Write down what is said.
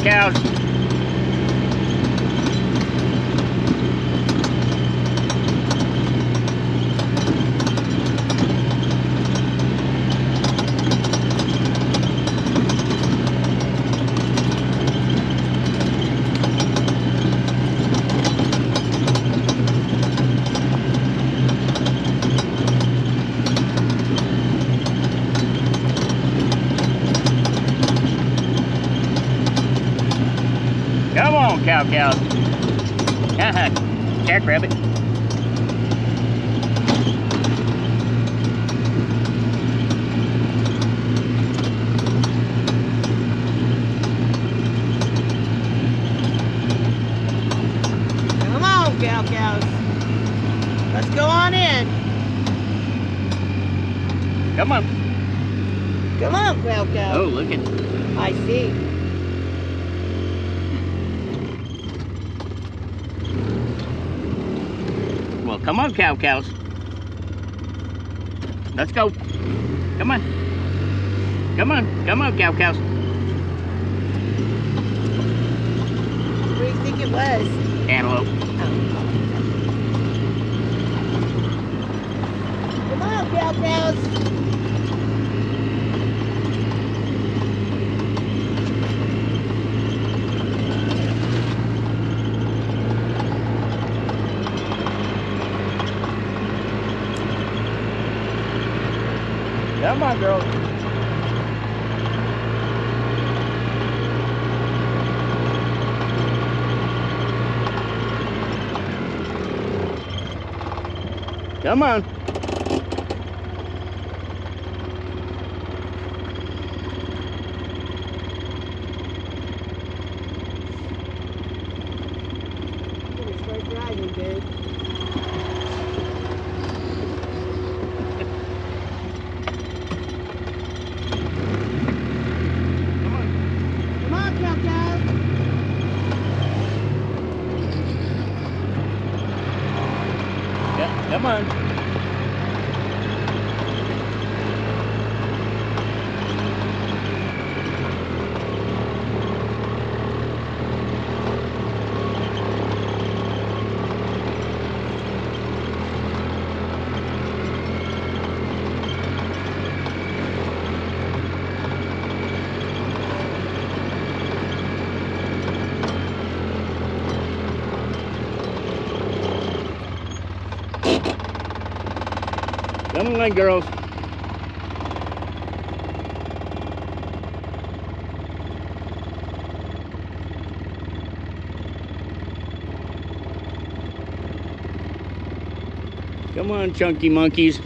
cows. Come on, cows. Jackrabbit. Come on, cows. Let's go on in. Come on. Come on, cows. Oh, look at. I see. Well, come on, cows. Let's go. Come on. Come on, cows. What do you think it was? Antelope. Oh. Come on, cows. Come on, girl. Come on. Start driving, dude. Come on. Come on, cows. Yeah, come on. Come on, girls. Come on, chunky monkeys.